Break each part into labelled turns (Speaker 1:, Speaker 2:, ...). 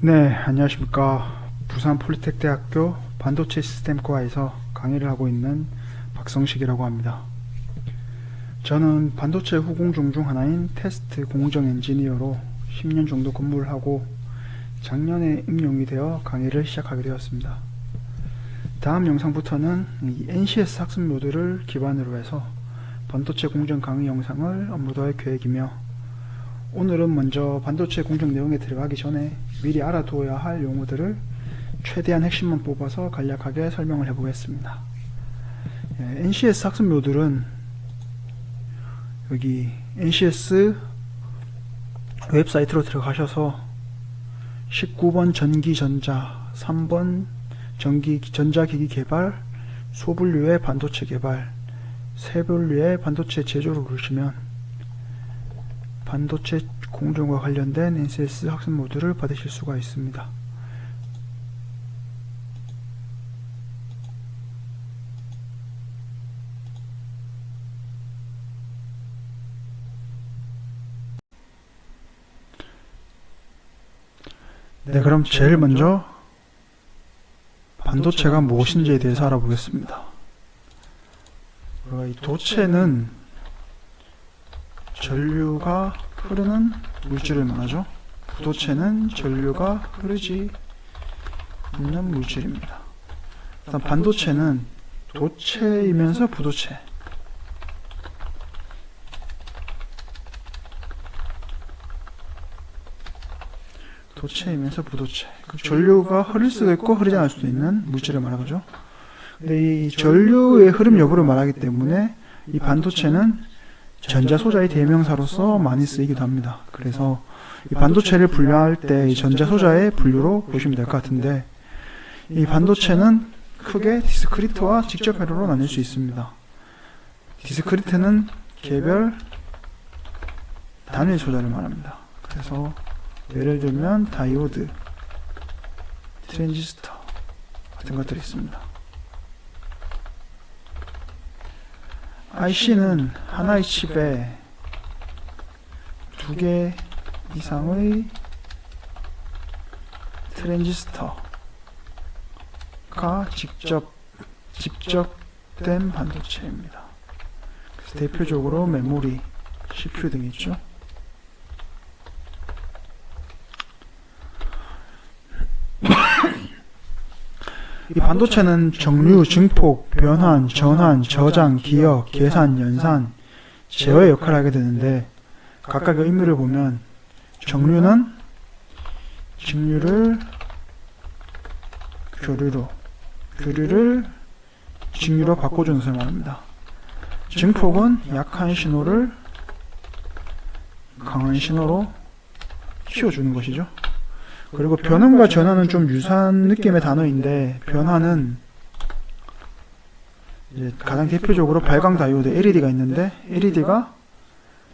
Speaker 1: 네, 안녕하십니까. 부산 폴리텍대학교 반도체 시스템과에서 강의를 하고 있는 박성식이라고 합니다. 저는 반도체 후공정 중 하나인 테스트 공정 엔지니어로 10년 정도 근무를 하고 작년에 임용이 되어 강의를 시작하게 되었습니다. 다음 영상부터는 이 NCS 학습 모듈을 기반으로 해서 반도체 공정 강의 영상을 업로드할 계획이며, 오늘은 먼저 반도체 공정 내용에 들어가기 전에 미리 알아두어야 할 용어들을 최대한 핵심만 뽑아서 간략하게 설명을 해보겠습니다. NCS 학습 모듈은 여기 NCS 웹사이트로 들어가셔서 19번 전기전자, 3번 전자기기 개발, 소분류의 반도체 개발, 세분류의 반도체 제조를 누르시면 반도체 공정과 관련된 NCS 학습 모듈을 받으실 수가 있습니다. 네, 그럼 제일 먼저 반도체가 무엇인지에 대해서 알아보겠습니다. 이 도체는 전류가 흐르는 물질을 말하죠. 부도체는 전류가 흐르지 않는 물질입니다. 일단 반도체는 도체이면서 부도체, 도체이면서 부도체, 전류가 흐를 수도 있고 흐르지 않을 수도 있는 물질을 말하죠. 근데 이 전류의 흐름 여부를 말하기 때문에 이 반도체는 전자소자의 대명사로서 많이 쓰이기도 합니다. 그래서 이 반도체를 분류할 때 이 전자소자의 분류로 보시면 될 것 같은데, 이 반도체는 크게 디스크리트와 직접회로로 나뉠 수 있습니다. 디스크리트는 개별 단일 소자를 말합니다. 그래서 예를 들면 다이오드, 트랜지스터 같은 것들이 있습니다. IC는 하나의 칩에 2개 이상의 트랜지스터가 직접된 반도체입니다. 그래서 대표적으로 메모리, CPU 등이 있죠. 이 반도체는 정류, 증폭, 변환, 전환, 저장, 기억, 계산, 연산, 제어의 역할을 하게 되는데, 각각의 의미를 보면 정류는 직류를 교류로, 교류를 직류로 바꿔주는 것을 말합니다. 증폭은 약한 신호를 강한 신호로 키워주는 것이죠. 그리고 변환과 전환은 좀 유사한 느낌의 단어인데, 변환은 이제 가장 대표적으로 발광 다이오드 LED가 있는데, LED가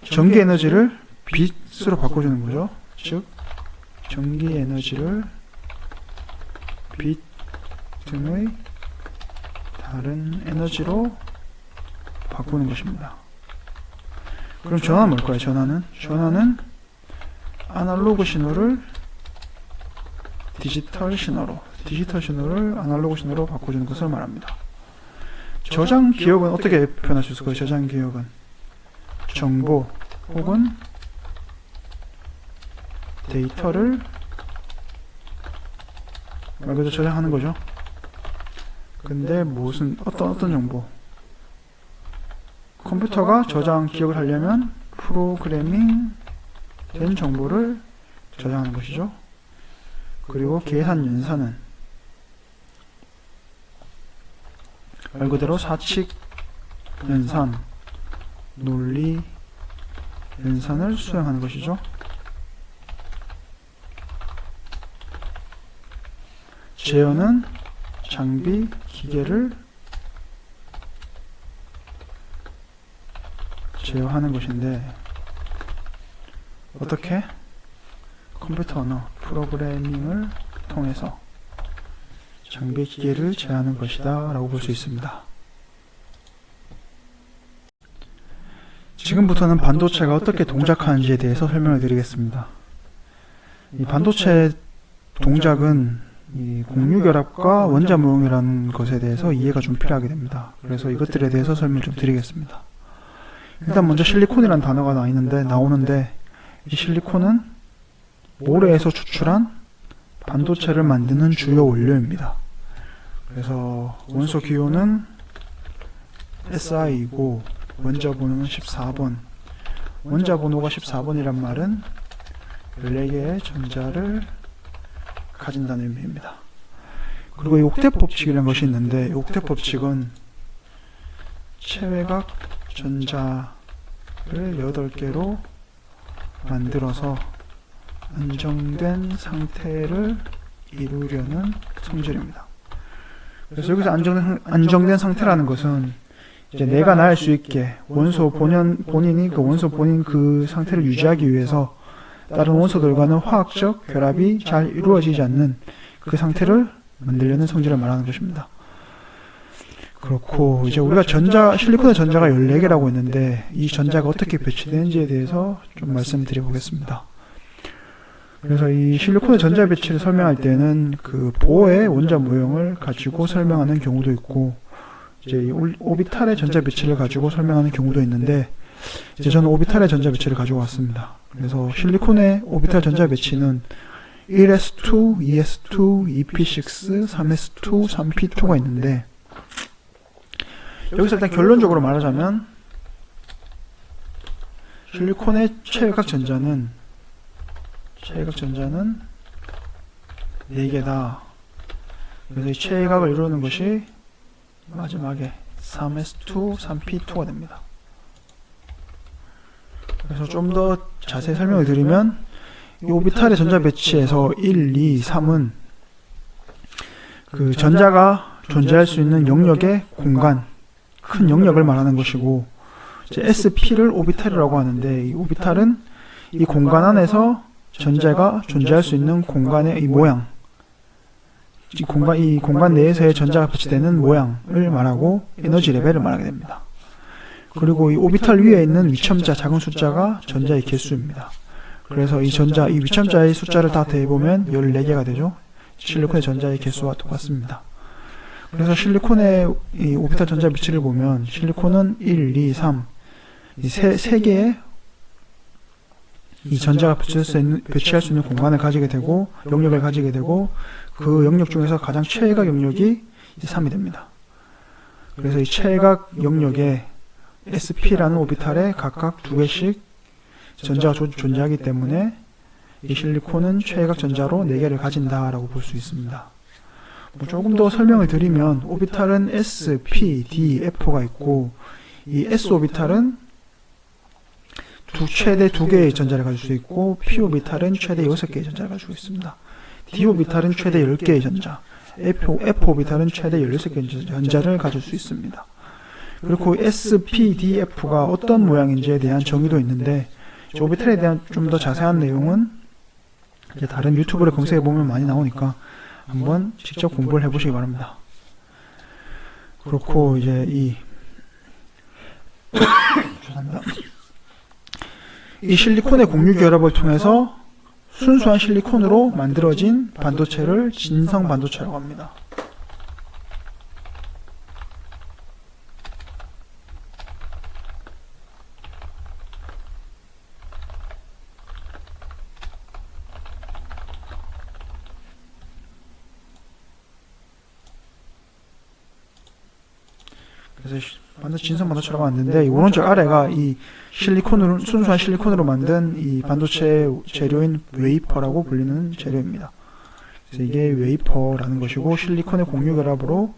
Speaker 1: 전기 에너지를 빛으로 바꿔주는 거죠. 즉 전기 에너지를 빛 등의 다른 에너지로 바꾸는 것입니다. 그럼 전환은 뭘까요? 전환은 아날로그 신호를 디지털 신호를 아날로그 신호로 바꿔주는 것을 말합니다. 저장 기억은 어떻게 표현할 수 있을까요? 저장 기억은 정보 혹은 데이터를 말 그대로 저장하는 거죠. 근데 어떤 정보? 컴퓨터가 저장 기억을 하려면 프로그래밍 된 정보를 저장하는 것이죠. 그리고 계산 연산은 말 그대로 사칙 연산, 논리 연산을 수행하는 것이죠. 제어는 장비, 기계를 제어하는 것인데, 어떻게? 컴퓨터 언어, 프로그래밍을 통해서 장비, 기계를 제어하는 것이다 라고 볼 수 있습니다. 지금부터는 반도체가 어떻게 동작하는지에 대해서 설명을 드리겠습니다. 이 반도체 동작은 이 공유결합과 원자무용이라는 것에 대해서 이해가 좀 필요하게 됩니다. 그래서 이것들에 대해서 설명을 좀 드리겠습니다. 일단 먼저 실리콘이라는 단어가 나오는데 이 실리콘은 모래에서 추출한 반도체를 만드는 주요 원료입니다. 그래서 원소 기호는 SI이고 원자 번호는 14번. 원자 번호가 14번이란 말은 14개의 전자를 가진다는 의미입니다. 그리고 이 옥텟 법칙이라는 것이 있는데, 옥텟 법칙은 체외각 전자를 8개로 만들어서 안정된 상태를 이루려는 성질입니다. 그래서 여기서 안정된 상태라는 것은 이제 내가 나을 수 있게 본인이 그 상태를 유지하기 위해서 다른 원소들과는 화학적 결합이 잘 이루어지지 않는 그 상태를 만들려는 성질을 말하는 것입니다. 그렇고 이제 우리가 실리콘의 전자가 14개라고 했는데 이 전자가 어떻게 배치되는지에 대해서 좀 말씀드려 보겠습니다. 그래서 이 실리콘의 전자 배치를 설명할 때는 그 보어의 원자 모형을 가지고 설명하는 경우도 있고, 이제 오비탈의 전자 배치를 가지고 설명하는 경우도 있는데, 이제 저는 오비탈의 전자 배치를 가지고 왔습니다. 그래서 실리콘의 오비탈 전자 배치는 1s2, 2s2, 2p6, 3s2, 3p2가 있는데, 여기서 일단 결론적으로 말하자면 실리콘의 체외각 전자는 4개다. 그래서 이 체외각을 이루는 것이 마지막에 3s2, 3p2가 됩니다. 그래서 좀 더 자세히 설명을 드리면 이 오비탈의 전자 배치에서 1, 2, 3은 그 전자가 존재할 수 있는 영역의 공간, 큰 영역을 말하는 것이고, 이제 SP를 오비탈이라고 하는데, 이 오비탈은 이 공간 안에서 전자가 존재할 수 있는 공간의 이 모양, 이 공간 내에서의 전자가 배치되는 모양을 말하고 에너지 레벨을 말하게 됩니다. 그리고 이 오비탈 위에 있는 위첨자, 작은 숫자가 전자의 개수입니다. 그래서 이 위첨자의 숫자를 다 더해보면 14개가 되죠. 실리콘의 전자의 개수와 똑같습니다. 그래서 실리콘의 이 오비탈 전자 배치를 보면 실리콘은 1, 2, 3, 이 세 개의 이 전자가 배치할 수 있는 공간을 가지게 되고, 영역을 가지게 되고, 그 영역 중에서 가장 최외각 영역이 3이 됩니다. 그래서 이 최외각 영역에 SP라는 오비탈에 각각 2개씩 전자가 존재하기 때문에 이 실리콘은 최외각 전자로 4개를 가진다라고 볼 수 있습니다. 조금 더 설명을 드리면 오비탈은 S, P, D, F가 있고, 이 S 오비탈은 최대 2개의 전자를 가질 수 있고, P 오비탈은 최대 6개의 전자를 가지고 있습니다. D 오비탈은 최대 10개의 전자, F 오비탈은 최대 16개의 전자를 가질 수 있습니다. 그리고 S, P, D, F가 어떤 모양인지에 대한 정의도 있는데, 오비탈에 대한 좀 더 자세한 내용은 이제 다른 유튜브를 검색해 보면 많이 나오니까 한번 직접 공부를 해보시기 바랍니다. 그렇고 이제 죄송합니다. 이 실리콘의 공유 결합을 통해서 순수한 실리콘으로 만들어진 반도체를 진성 반도체라고 합니다. 그래서 진성 반도체라고 하는데, 이 오른쪽 아래가 이 순수한 실리콘으로 만든 이 반도체 재료인 웨이퍼라고 불리는 재료입니다. 그래서 이게 웨이퍼라는 것이고, 실리콘의 공유 결합으로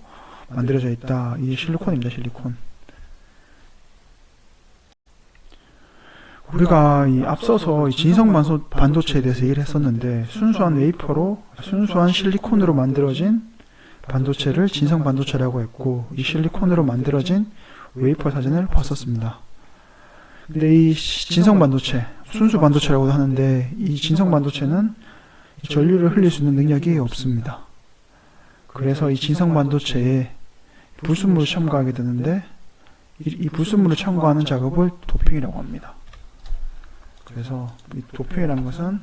Speaker 1: 만들어져 있다. 이게 실리콘입니다. 실리콘. 우리가 앞서서 진성 반도체에 대해서 얘기를 했었는데, 순수한 실리콘으로 만들어진 반도체를 진성 반도체라고 했고, 이 실리콘으로 만들어진 웨이퍼 사진을 봤었습니다. 근데 이 진성 반도체, 순수 반도체라고도 하는데, 이 진성 반도체는 전류를 흘릴 수 있는 능력이 없습니다. 그래서 이 진성 반도체에 불순물을 첨가하게 되는데, 이 불순물을 첨가하는 작업을 도핑이라고 합니다. 그래서 이 도핑이라는 것은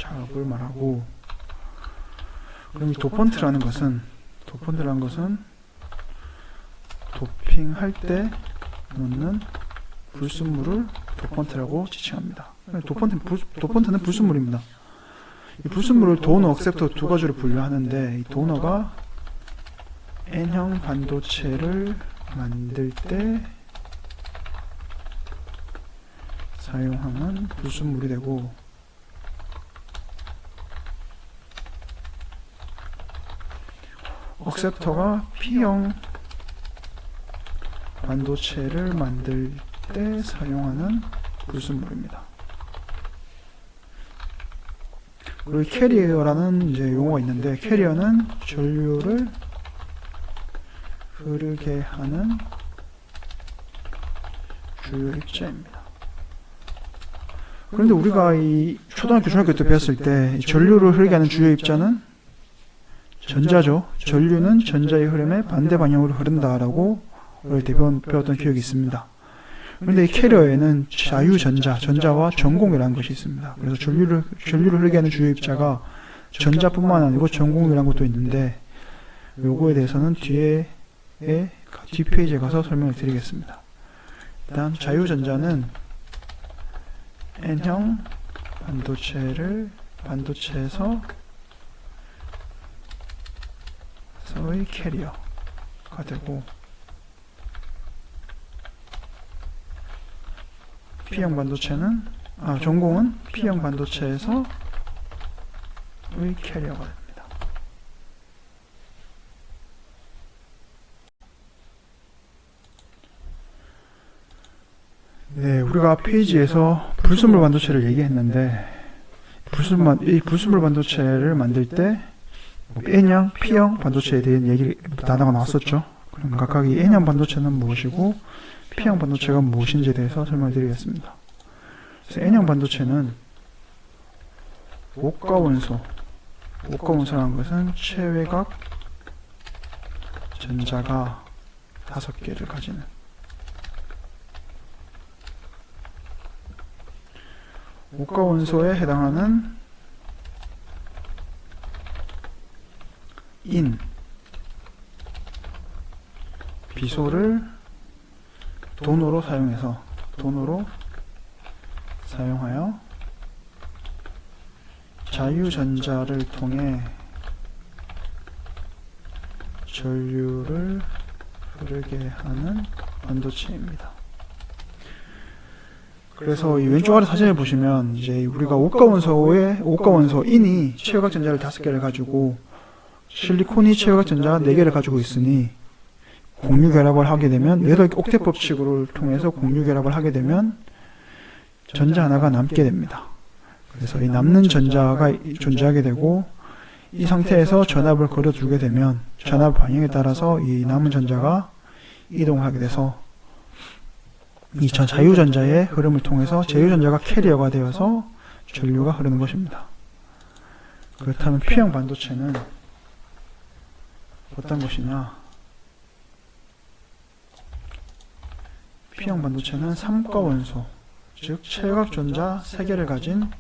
Speaker 1: 샵을 말하고, 그럼 이 도폰트라는 것은 도핑할 때 넣는 불순물을 도폰트라고 지칭합니다. 도폰트는 불순물입니다. 이 불순물을 도너, 억셉터 두 가지로 분류하는데, 이 도너가 N형 반도체를 만들 때 사용하는 불순물이 되고, 억셉터가 P형 반도체를 만들 때 사용하는 불순물입니다. 그리고 캐리어라는 이제 용어가 있는데, 캐리어는 전류를 흐르게 하는 주요 입자입니다. 그런데 우리가 이 초등학교, 중학교 때 배웠을 때 전류를 흐르게 하는 주요 입자는 전자죠. 전류는 전자의 흐름에 반대 방향으로 흐른다라고 어릴 때 배웠던 기억이 있습니다. 그런데 이 캐리어에는 자유전자, 전자와 전공이라는 것이 있습니다. 그래서 전류를 흐르게 하는 주요 입자가 전자뿐만 아니고 전공이라는 것도 있는데, 요거에 대해서는 뒷페이지에 가서 설명을 드리겠습니다. 일단 자유전자는 N형 반도체에서 의 캐리어가 되고, P형 반도체는 전공은 P형 반도체에서 의 캐리어가 됩니다. 네, 우리가 페이지에서 불순물 반도체를 얘기했는데, 이 불순물 반도체를 만들 때 N형, P형 반도체에 대한 단어가 나왔었죠. 그럼 각각 이 N형 반도체는 무엇이고 P형 반도체가 무엇인지에 대해서 설명드리겠습니다. 그래서 N형 반도체는 목가원소라는 것은 최외곽 전자가 5개를 가지는, 목가원소에 해당하는 비소를 도너로 사용하여 자유전자를 통해 전류를 흐르게 하는 반도체입니다. 그래서 이 왼쪽 아래 사진을 보시면, 이제 우리가 옷가원소 인이 최외곽 전자를 5개를 가지고 실리콘이 최외곽 전자 4개를 가지고 있으니, 공유 결합을 하게 되면, 옥텟 법칙을 통해서 공유 결합을 하게 되면 전자 하나가 남게 됩니다. 그래서 이 남는 전자가 존재하게 되고, 이 상태에서 전압을 걸어두게 되면 전압 방향에 따라서 이 남은 전자가 이동하게 돼서 이 자유전자의 흐름을 통해서 자유전자가 캐리어가 되어서 전류가 흐르는 것입니다. 그렇다면 P형 반도체는 어떤 것이냐? P형 반도체는 삼가원소, 즉 최외곽 전자 3개를 가진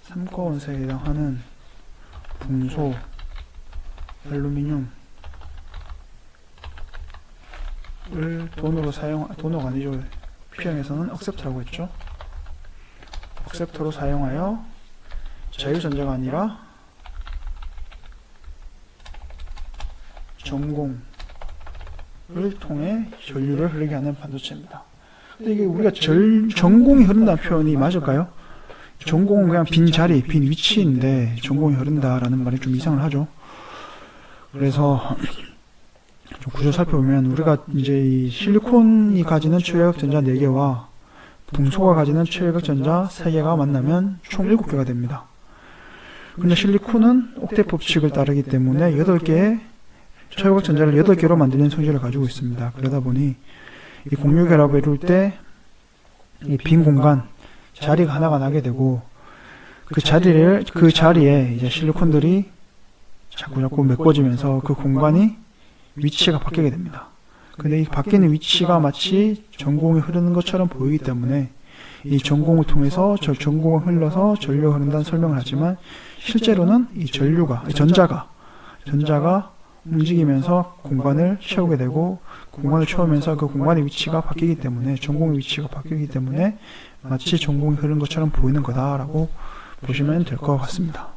Speaker 1: 삼가원소에 해당하는 붕소, 알루미늄을 도너가 아니죠. P형에서는 억셉터라고 했죠. 억셉터로 사용하여 자유전자가 아니라 전공을 통해 전류를 흐르게 하는 반도체입니다. 근데 이게 우리가 전공이 흐른다는 표현이 맞을까요? 전공은 그냥 빈 위치인데 전공이 흐른다라는 말이 좀 이상을 하죠. 그래서 좀 구조 살펴보면, 우리가 이제 이 실리콘이 가지는 최외곽 전자 4개와 붕소가 가지는 최외곽 전자 3개가 만나면 총 7개가 됩니다. 근데 실리콘은 옥텟 법칙을 따르기 때문에 8개의 최외곽 전자를 8개로 만드는 성질을 가지고 있습니다. 그러다 보니 이 공유 결합을 이룰 때 이 빈 공간, 자리가 하나가 나게 되고, 그 자리에 이제 실리콘들이 자꾸 메꿔지면서 그 공간이 위치가 바뀌게 됩니다. 근데 이 바뀌는 위치가 마치 전공이 흐르는 것처럼 보이기 때문에 이 전공을 통해서 전공을 흘러서 전류가 흐른다는 설명을 하지만 실제로는 이 전자가 움직이면서 공간을 채우게 되고 공간을 채우면서 그 공간의 위치가 바뀌기 때문에 전공의 위치가 바뀌기 때문에 마치 전공이 흐른 것처럼 보이는 거다라고 보시면 될 것 같습니다.